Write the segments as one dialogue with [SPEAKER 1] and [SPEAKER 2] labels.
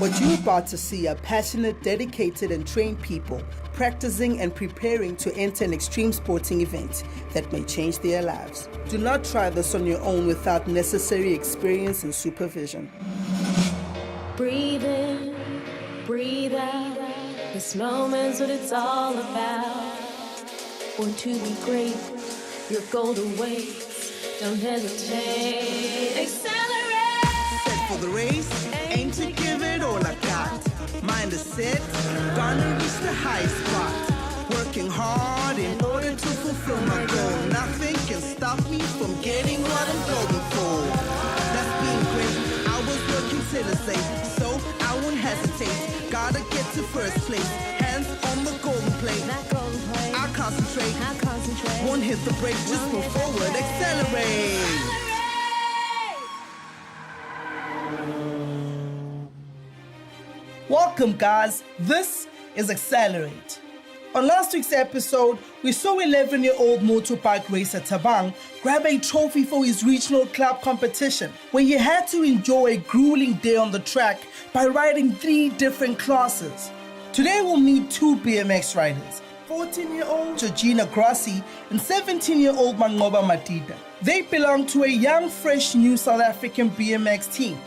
[SPEAKER 1] What you're about to see are passionate, dedicated, and trained people practicing and preparing to enter an extreme sporting event that may change their lives. Do not try this on your own without necessary experience and supervision.
[SPEAKER 2] Breathe in, breathe out. This moment's what it's all about. Born to be great, your goal awaits. Don't hesitate. Accelerate!
[SPEAKER 1] Set for the race, aim to give it all I got. Mind is set, gonna reach the high spot. Working hard in order to fulfill my goal. Nothing can stop me from getting what I'm going for. That's being great. I was working tirelessly, so I won't hesitate. Gotta get to first place. Hands on the golden plate. I'll concentrate. Won't hit the brake, just move forward. Accelerate. Welcome, guys. This is Accelerate. On last week's episode, we saw 11-year-old motorbike racer Tabang grab a trophy for his regional club competition, where he had to endure a grueling day on the track by riding 3 different classes. Today we'll meet 2 BMX riders, 14-year-old Georgina Grassi and 17-year-old Mangoba Matida. They belong to a young, fresh, new South African BMX team.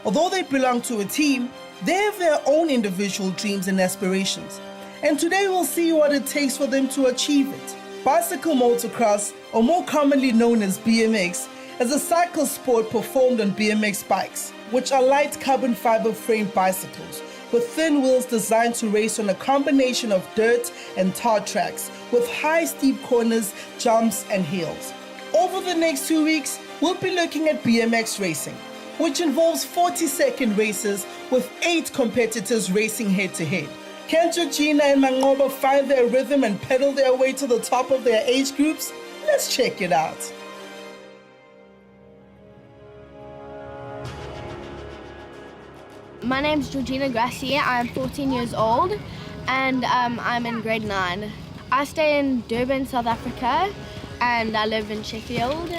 [SPEAKER 1] Although they belong to a team, they have their own individual dreams and aspirations. And today we'll see what it takes for them to achieve it. Bicycle motocross, or more commonly known as BMX, is a cycle sport performed on BMX bikes, which are light carbon fiber frame bicycles with thin wheels designed to race on a combination of dirt and tar tracks with high steep corners, jumps and hills. Over the next 2 weeks, we'll be looking at BMX racing, which involves 40-second races with 8 competitors racing head-to-head. Can Georgina and Mangoba find their rhythm and pedal their way to the top of their age groups? Let's check it out.
[SPEAKER 3] My name's Georgina Grassi. I'm 14 years old and I'm in grade 9. I stay in Durban, South Africa, and I live in Sheffield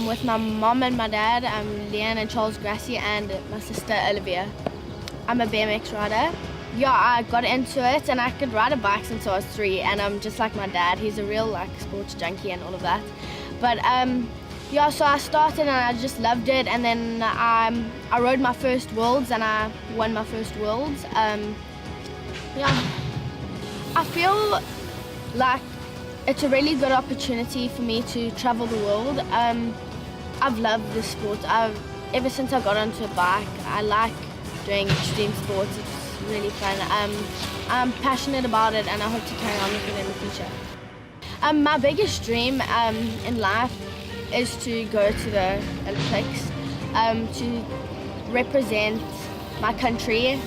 [SPEAKER 3] with my mom and my dad, Leanne and Charles Grassi, and my sister Olivia. I'm a BMX rider. Yeah, I got into it and I could ride a bike since I was 3, and I'm just like my dad. He's a real sports junkie and all of that. But yeah, so I started and I just loved it, and then I rode my first Worlds and I won my first Worlds. Yeah, I feel like it's a really good opportunity for me to travel the world. I've loved this sport. Ever since I got onto a bike, I like doing extreme sports. It's really fun. I'm passionate about it and I hope to carry on with it in the future. My biggest dream in life is to go to the Olympics, to represent my country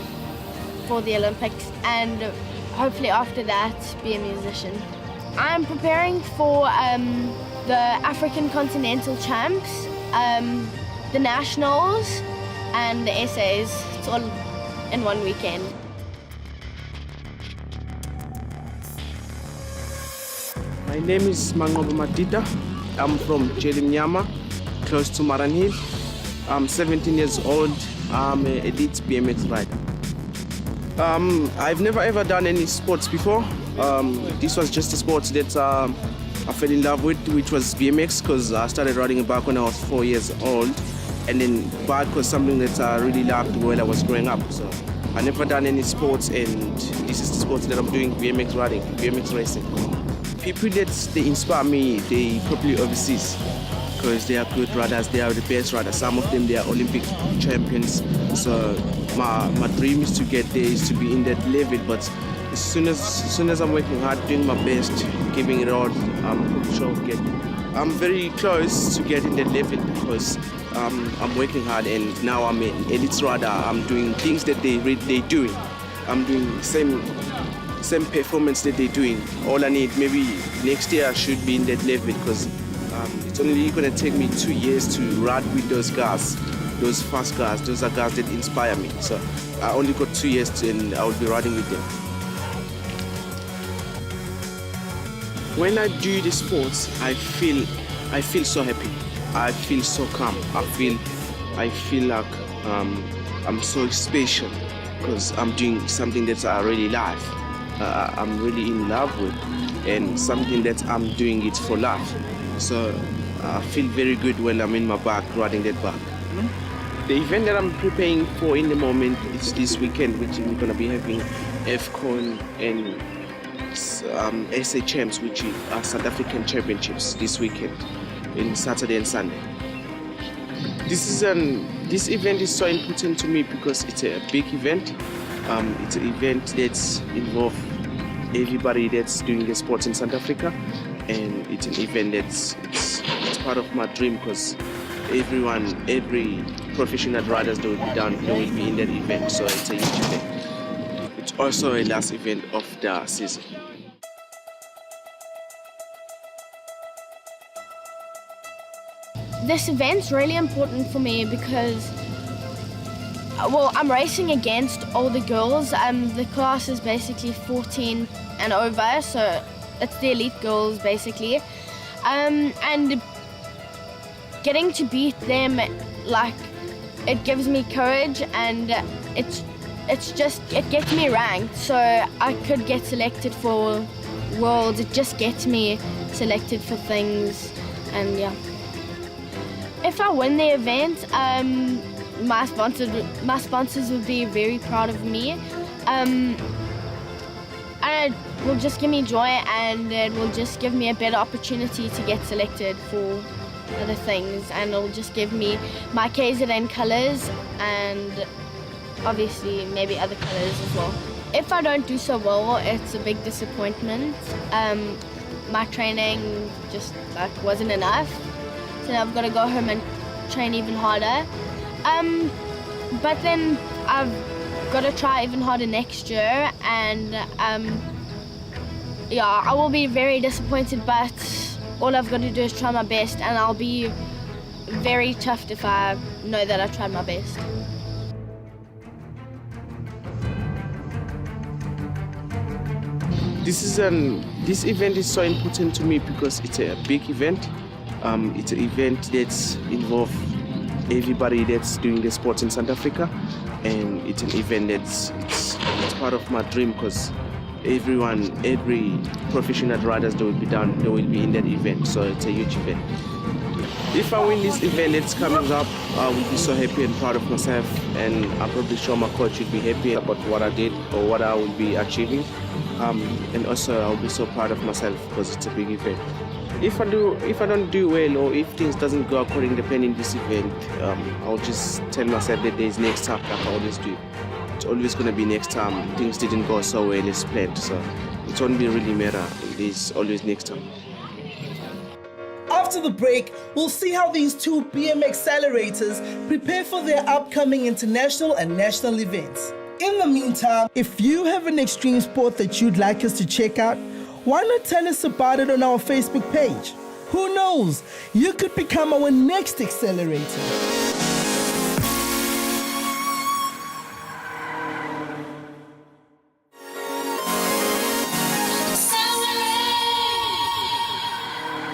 [SPEAKER 3] for the Olympics, and hopefully after that be a musician. I'm preparing for the African Continental Champs, the Nationals and the essays. It's all in one weekend.
[SPEAKER 4] My name is Mangoba Matida. I'm from Jelimnyama, close to Maranhill. I'm 17 years old. I'm an elite BMX rider. I've never ever done any sports before. This was just a sport that I fell in love with, which was BMX, because I started riding a bike when I was 4 years old. And then bike was something that I really loved while I was growing up. So I never done any sports, and this is the sport that I'm doing, BMX riding, BMX racing. People that they inspire me, they probably overseas, because they are good riders, they are the best riders. Some of them, they are Olympic champions. So my dream is to get there, is to be in that level. But as soon as I'm working hard, doing my best, giving it all, I'm sure I'll get there. I'm very close to getting that level because I'm working hard, and now I'm an elite rider. I'm doing things that they're doing. I'm doing same performance that they're doing. All I need, maybe next year I should be in that level, because it's only going to take me 2 years to ride with those guys, those fast guys. Those are guys that inspire me. So I only got 2 years and I will be riding with them. When I do the sports, I feel so happy. I feel so calm. I feel like I'm so special. because I'm doing something that I really love. I'm really in love with, and something that I'm doing it for love. So I feel very good when I'm in my bike, riding that bike. The event that I'm preparing for in the moment is this weekend, which we're going to be having AFCON and SA Champs, which are South African Championships this weekend, in Saturday and Sunday. This event is so important to me because it's a big event. It's an event that's involved everybody that's doing the sports in South Africa, and it's an event that's it's part of my dream because every professional riders that will be down, they will be in that event. So it's a huge event. It's also a last event of the season.
[SPEAKER 3] This event's really important for me because, well, I'm racing against older girls. The class is basically 14 and over, so it's the elite girls basically. And getting to beat them, like, it gives me courage, and it gets me ranked, so I could get selected for Worlds. It just gets me selected for things, and yeah. If I win the event, my sponsors would be very proud of me. And it will just give me joy, and it will just give me a better opportunity to get selected for other things, and it'll just give me my KZN colours and obviously maybe other colours as well. If I don't do so well, it's a big disappointment. My training just wasn't enough. So I've got to go home and train even harder. But then I've got to try even harder next year, and yeah, I will be very disappointed, but all I've got to do is try my best, and I'll be very chuffed if I know that I tried my best.
[SPEAKER 4] This event is so important to me because it's a big event. It's an event that's involved everybody that's doing the sports in South Africa, and it's an event that's it's part of my dream because every professional riders that will be down, they will be in that event. So it's a huge event. If I win this event that's coming up, I will be so happy and proud of myself, and I'm probably sure my coach will be happy about what I did or what I will be achieving. And also I'll be so proud of myself because it's a big event. If I don't do well, or if things doesn't go according to plan in this event, I'll just tell myself that there's next time, like I always do. It's always going to be next time. Things didn't go so well as planned, so it won't be really matter. There's always next time.
[SPEAKER 1] After the break, we'll see how these two BMX accelerators prepare for their upcoming international and national events. In the meantime, if you have an extreme sport that you'd like us to check out, why not tell us about it on our Facebook page? Who knows? You could become our next accelerator.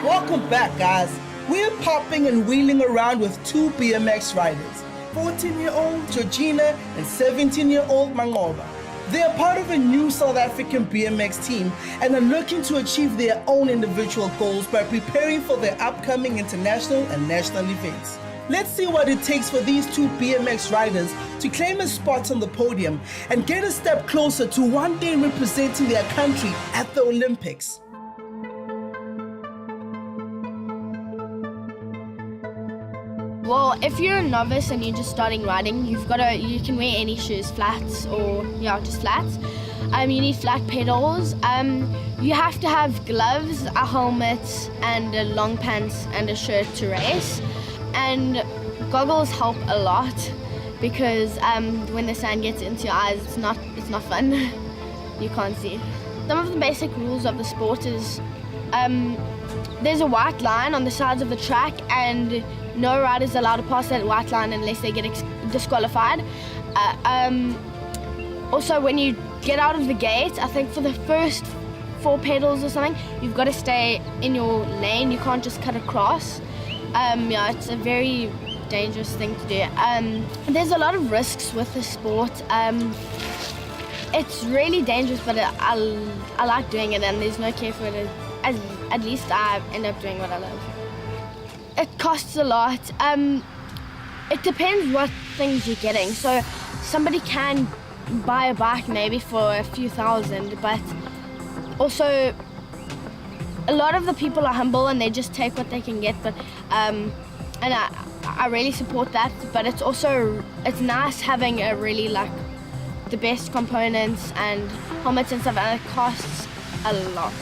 [SPEAKER 1] Welcome back, guys. We're popping and wheeling around with two BMX riders, 14-year-old Georgina and 17-year-old Mangoba. They are part of a new South African BMX team and are looking to achieve their own individual goals by preparing for their upcoming international and national events. Let's see what it takes for these two BMX riders to claim a spot on the podium and get a step closer to one day representing their country at the Olympics.
[SPEAKER 3] Well, if you're a novice and you're just starting riding, you can wear any shoes, flats or just flats. You need flat pedals. You have to have gloves, a helmet, and long pants and a shirt to race. And goggles help a lot because when the sand gets into your eyes, it's not fun. You can't see. Some of the basic rules of the sport is there's a white line on the sides of the track, and no rider is allowed to pass that white line unless they get disqualified. Also, when you get out of the gate, I think for the first 4 pedals or something, you've got to stay in your lane. You can't just cut across. It's a very dangerous thing to do. There's a lot of risks with the sport. It's really dangerous, but I like doing it, and there's no care for it. At least I end up doing what I love. It costs a lot. It depends what things you're getting. So somebody can buy a bike maybe for a few thousand, but also a lot of the people are humble and they just take what they can get. But and I really support that. But it's nice having a really like the best components and helmets and stuff, and it costs a lot.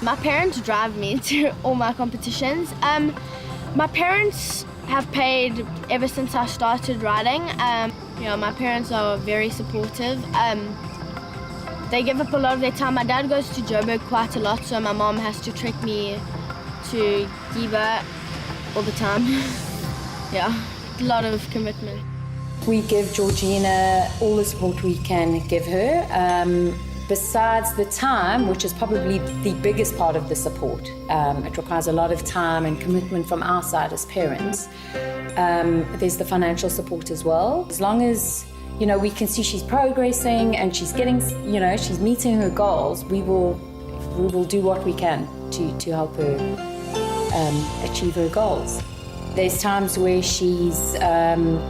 [SPEAKER 3] My parents drive me to all my competitions. My parents have paid ever since I started riding. My parents are very supportive. They give up a lot of their time. My dad goes to Joburg quite a lot, so my mom has to trek me to Giva all the time. Yeah, a lot of commitment.
[SPEAKER 5] We give Georgina all the support we can give her. Besides the time, which is probably the biggest part of the support, it requires a lot of time and commitment from our side as parents. There's the financial support as well. As long as we can see she's progressing and she's getting, she's meeting her goals, we will do what we can to help her achieve her goals. There's times where she's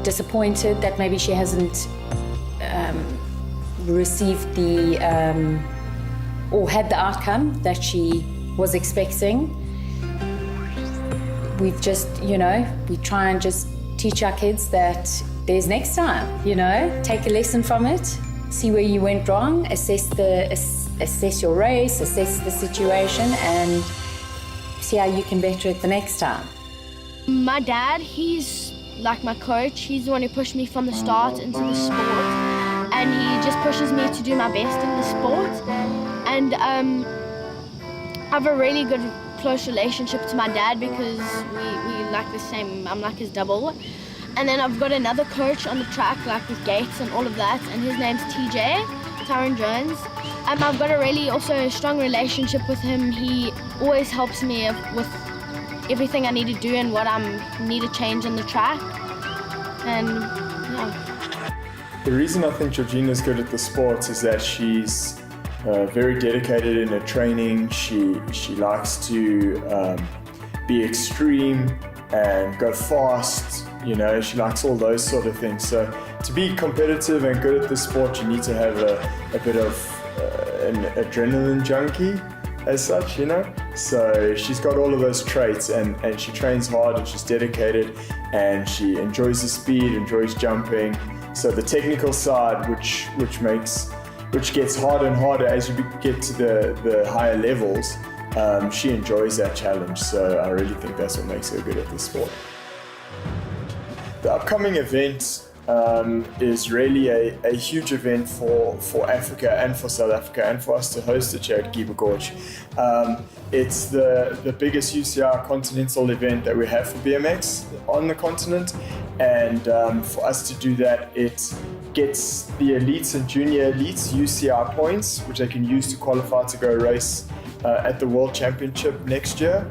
[SPEAKER 5] disappointed that maybe she hasn't received the or had the outcome that she was expecting. We've just, we try and just teach our kids that there's next time, take a lesson from it, see where you went wrong, assess your race, assess the situation, and see how you can better it the next time.
[SPEAKER 3] My dad, he's like my coach. He's the one who pushed me from the start into the sport, and he just pushes me to do my best in the sport. And I have a really good close relationship to my dad because we like the same. I'm like his double. And then I've got another coach on the track, like with gates and all of that, and his name's TJ, Tyron Jones. And I've got a really also strong relationship with him. He always helps me with everything I need to do and what I need to change on the track. And yeah.
[SPEAKER 6] The reason I think Georgina's good at the sports is that she's very dedicated in her training. She likes to be extreme and go fast. She likes all those sort of things. So to be competitive and good at the sport, you need to have a bit of an adrenaline junkie as such, So she's got all of those traits, and she trains hard and she's dedicated and she enjoys the speed, enjoys jumping. So the technical side, which gets harder and harder as you get to the higher levels, she enjoys that challenge. So I really think that's what makes her good at the sport. The upcoming event is really a huge event for Africa and for South Africa and for us to host it here at Giba Gorge. It's the biggest UCI continental event that we have for BMX on the continent, and for us to do that, it gets the elites and junior elites UCI points, which they can use to qualify to go race at the World Championship next year.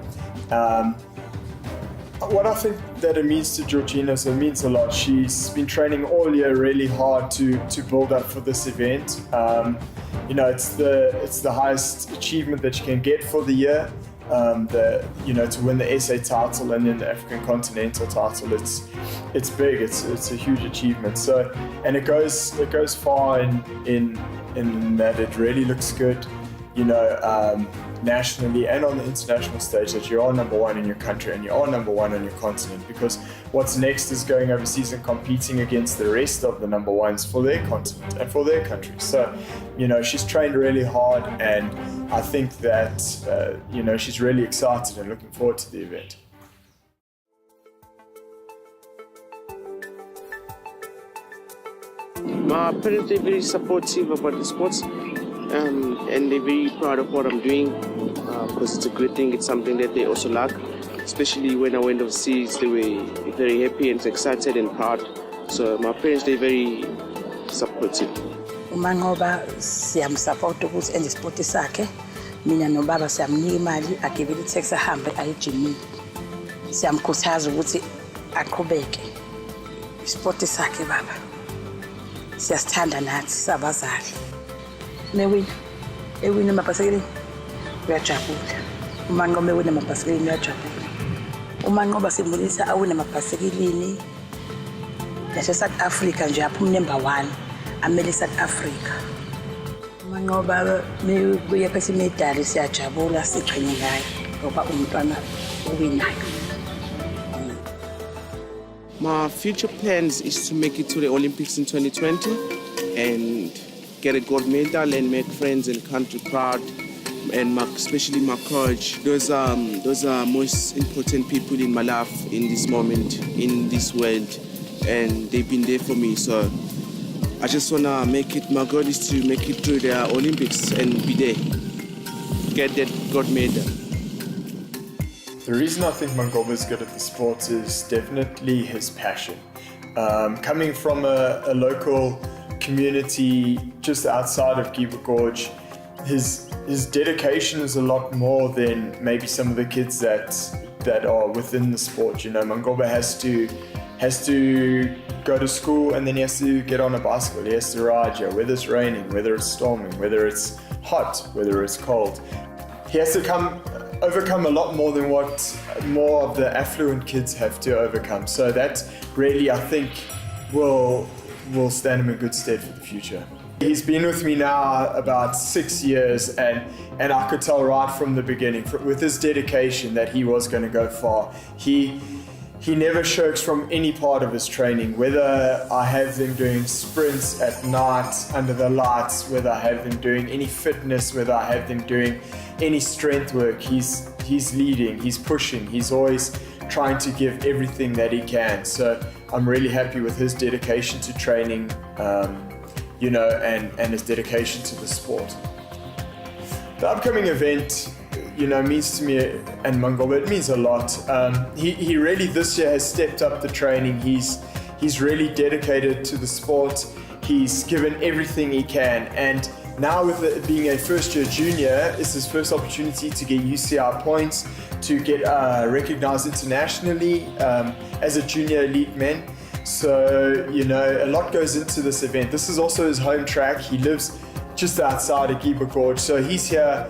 [SPEAKER 6] What I think that it means to Georgina, so it means a lot. She's been training all year really hard to build up for this event. It's the highest achievement that you can get for the year. To win the SA title and then the African Continental title, it's big. It's a huge achievement. So, and it goes far in that it really looks good. Nationally and on the international stage, that you are number one in your country and you are number one on your continent, because what's next is going overseas and competing against the rest of the number ones for their continent and for their country. So, she's trained really hard, and I think that, she's really excited and looking forward to the event.
[SPEAKER 4] My parents are very supportive about the sports. And they're very proud of what I'm doing because it's a great thing. It's something that they also like, especially when I went overseas. They were very happy and excited and proud. So my parents, they're very supportive.
[SPEAKER 7] Umangoba siyamsupport ukuthi enze sport sakhe. Mina nobaba siyamnika imali agibele itaxi ahambe aye egymini. Siyamkhuthaza ukuthi aqhubeke isport sakhe baba. Siyasithanda nathi sabazali. Ewina amabhasikili uyajabula. Umanqoba ewina amabhasikili uyajabula. Umanqoba simbonisa awina amabhasikilini. Nase South Africa nje apha number 1 amele South Africa. Umanqoba mebuya phethe imedali siyajabula siqhenye ngaye ngoba umntwana uwinayo.
[SPEAKER 4] My future plans is to make it to the Olympics in 2020 and get a gold medal and make friends and country proud, and especially my coach. Those are most important people in my life in this moment, in this world, and they've been there for me. So I just wanna make it. My goal is to make it to the Olympics and be there, get that gold medal.
[SPEAKER 6] The reason I think Mangoba is good at the sports is definitely his passion. Coming from a local community just outside of Giba Gorge, his dedication is a lot more than maybe some of the kids that are within the sport. You know, Mangoba has to go to school and then he has to get on a bicycle. He has to ride, whether it's raining, whether it's storming, whether it's hot, whether it's cold. He has to overcome a lot more than what more of the affluent kids have to overcome. So that really, I think, will stand him in good stead for the future. He's been with me now about 6 years, and I could tell right from the beginning, with his dedication, that he was going to go far. He never shirks from any part of his training, whether I have them doing sprints at night under the lights, whether I have them doing any fitness, whether I have them doing any strength work. He's leading, he's pushing, he's always trying to give everything that he can. So I'm really happy with his dedication to training, and his dedication to the sport. The upcoming event, means to me and Mangoba, it means a lot. He really this year has stepped up the training. He's really dedicated to the sport. He's given everything he can, and now with it being a first-year junior, it's his first opportunity to get UCI points, to get recognized internationally as a junior elite man. So, a lot goes into this event. This is also his home track. He lives just outside of Giba Gorge, so he's here,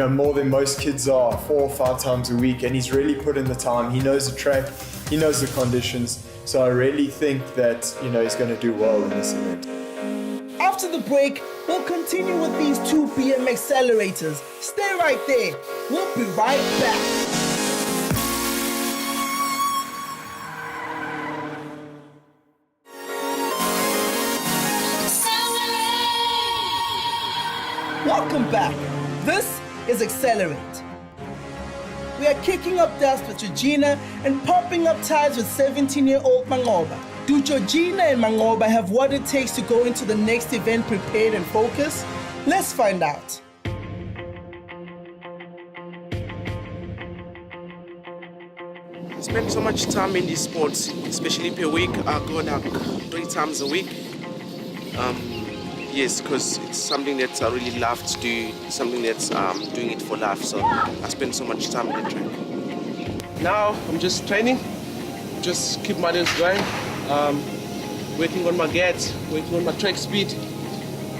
[SPEAKER 6] more than most kids are, 4 or 5 times a week, and he's really put in the time. He knows the track, he knows the conditions, so I really think that, he's going to do well in this event.
[SPEAKER 1] After the break, we'll continue with these 2 BMX accelerators. Stay right there. We'll be right back. Welcome back. This is Accelerate. We are kicking up dust with Georgina and popping up ties with 17-year-old Mangoba. Do Georgina and Mangoba have what it takes to go into the next event prepared and focused? Let's find out.
[SPEAKER 4] I spend so much time in these sports, especially per week. I go like 3 times a week. Yes, because it's something that I really love to do, something that's doing it for life, so I spend so much time in the track. Now I'm just training, just keep my legs going, working on my gats, working on my track speed,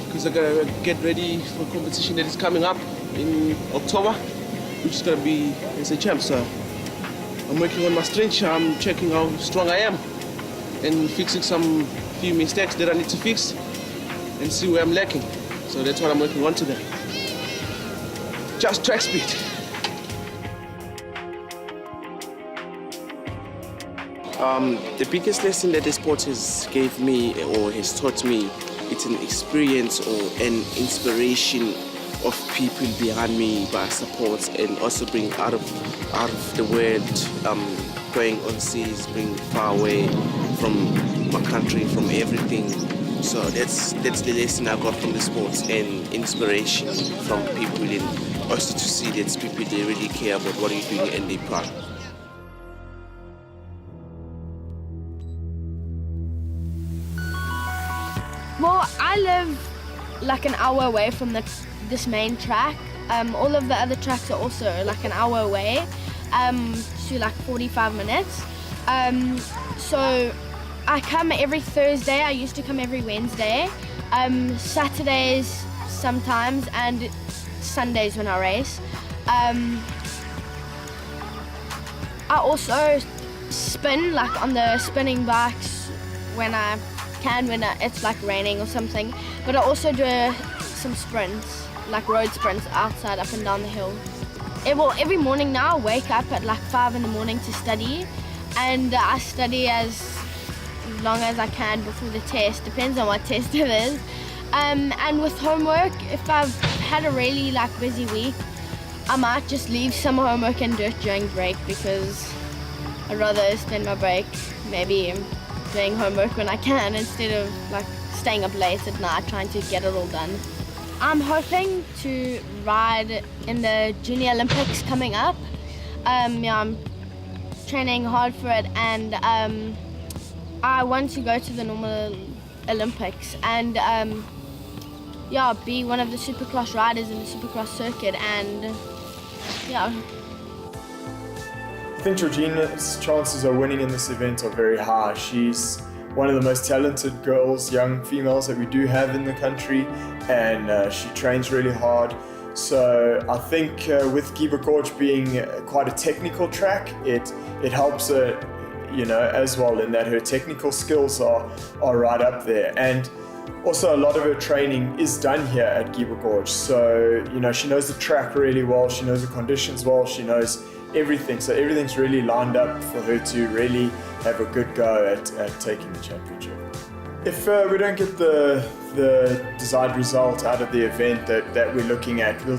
[SPEAKER 4] because I'm gonna get ready for a competition that is coming up in October, which is gonna be as a champ. So I'm working on my strength, I'm checking how strong I am, and fixing some few mistakes that I need to fix, and see where I'm lacking. So that's what I'm working on today. Just track speed. The biggest lesson that the sport has gave me or has taught me, it's an experience or an inspiration of people behind me by support, and also bring out of the world, going on seas, being far away from my country, from everything. So that's the lesson I got from the sports, and inspiration from people, and also to see that people, they really care about what you're doing and they're proud.
[SPEAKER 3] Well, I live like an hour away from this main track. All of the other tracks are also like an hour away, to like 45 minutes. So I come every Thursday. I used to come every Wednesday. Saturdays sometimes, and Sundays when I race. I also spin, like on the spinning bikes when I can, when it's like raining or something. But I also do some sprints, like road sprints outside, up and down the hill. Every morning now I wake up at like 5 in the morning to study, and I study as long as I can before the test, depends on what test it is. And with homework, if I've had a really like busy week, I might just leave some homework and do it during break, because I'd rather spend my break maybe doing homework when I can instead of like staying up late at night trying to get it all done. I'm hoping to ride in the Junior Olympics coming up. I'm training hard for it, and I want to go to the normal Olympics and be one of the supercross riders in the supercross circuit, and
[SPEAKER 6] I think Georgina's chances of winning in this event are very high. She's one of the most talented girls, young females that we do have in the country, and she trains really hard. So I think with Giba Gorge being quite a technical track, it helps her, as well, in that her technical skills are right up there. And also a lot of her training is done here at Giba Gorge. So, she knows the track really well, she knows the conditions well, she knows everything. So everything's really lined up for her to really have a good go at taking the championship. If we don't get the desired result out of the event that we're looking at, we'll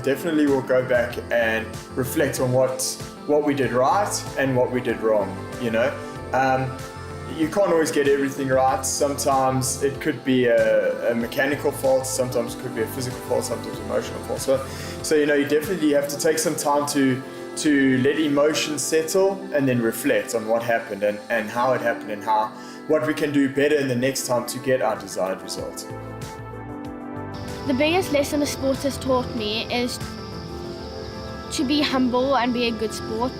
[SPEAKER 6] go back and reflect on what we did right and what we did wrong, You can't always get everything right. Sometimes it could be a mechanical fault, sometimes it could be a physical fault, sometimes emotional fault. So you definitely have to take some time to let emotions settle and then reflect on what happened and how it happened and what we can do better in the next time to get our desired result.
[SPEAKER 3] The biggest lesson the sport has taught me is to be humble and be a good sport.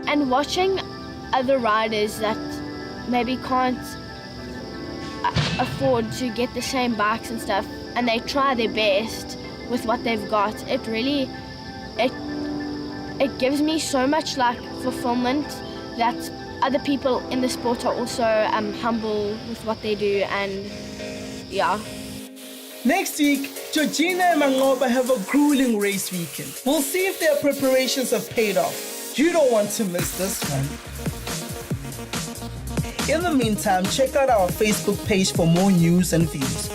[SPEAKER 3] And watching other riders that maybe can't afford to get the same bikes and stuff, and they try their best with what they've got, it gives me so much fulfillment that other people in the sport are also humble with what they do, and
[SPEAKER 1] Next week, Georgina and Mangoba have a grueling race weekend. We'll see if their preparations have paid off. You don't want to miss this one. In the meantime, check out our Facebook page for more news and views.